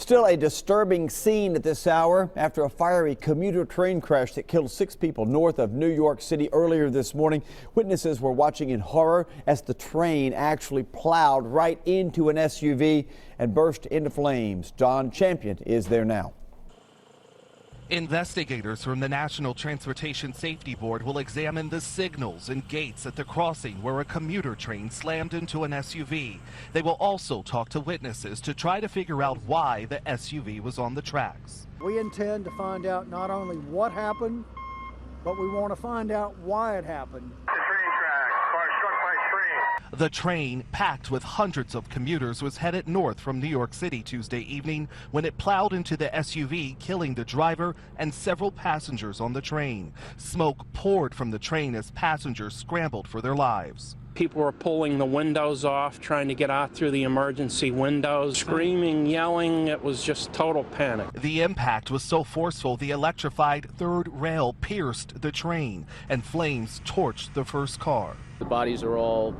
Still a disturbing scene at this hour after a fiery commuter train crash that killed 6 people north of New York City earlier this morning. Witnesses were watching in horror as the train actually plowed right into an SUV and burst into flames. John Champion is there now. Investigators from the National Transportation Safety Board will examine the signals and gates at the crossing where a commuter train slammed into an SUV. They will also talk to witnesses to try to figure out why the SUV was on the tracks. We intend to find out not only what happened, but we want to find out why it happened. The train, packed with hundreds of commuters, was headed north from New York City Tuesday evening when it plowed into the SUV, killing the driver and several passengers on the train. Smoke poured from the train as passengers scrambled for their lives. People were pulling the windows off, trying to get out through the emergency windows, screaming, yelling. It was just total panic. The impact was so forceful, the electrified third rail pierced the train and flames torched the first car. The bodies are all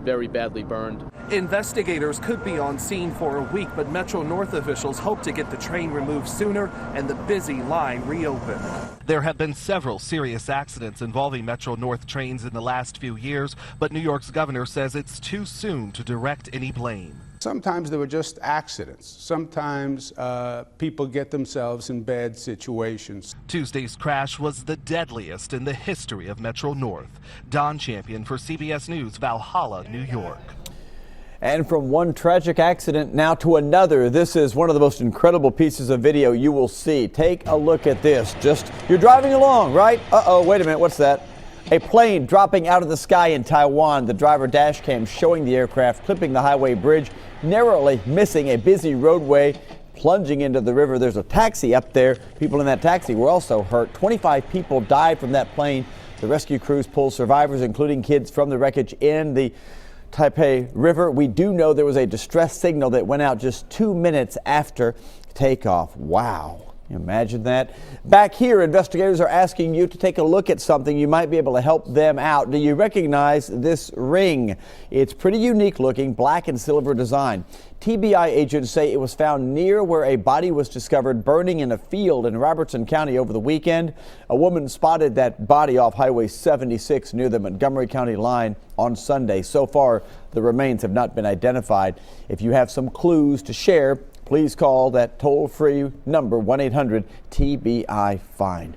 very badly burned. Investigators could be on scene for a week, but Metro North officials hope to get the train removed sooner and the busy line reopened. There have been several serious accidents involving Metro North trains in the last few years, but New York's governor says it's too soon to direct any blame. Sometimes they were just accidents. Sometimes people get themselves in bad situations. Tuesday's crash was the deadliest in the history of Metro North. Don Champion for CBS News, Valhalla, New York. And from one tragic accident now to another, this is one of the most incredible pieces of video you will see. Take a look at this. You're driving along, right? Uh-oh, wait a minute, what's that? A plane dropping out of the sky in Taiwan. The driver dash cam showing the aircraft clipping the highway bridge, narrowly missing a busy roadway, plunging into the river. There's a taxi up there. People in that taxi were also hurt. 25 people died from that plane. The rescue crews pulled survivors, including kids, from the wreckage in the Taipei River. We do know there was a distress signal that went out just 2 minutes after takeoff. Wow. Imagine that. Back here, investigators are asking you to take a look at something. You might be able to help them out. Do you recognize this ring? It's pretty unique looking, black and silver design. TBI agents say it was found near where a body was discovered burning in a field in Robertson County over the weekend. A woman spotted that body off Highway 76 near the Montgomery County line on Sunday. So far, the remains have not been identified. If you have some clues to share, please call that toll-free number 1-800-TBI-FIND.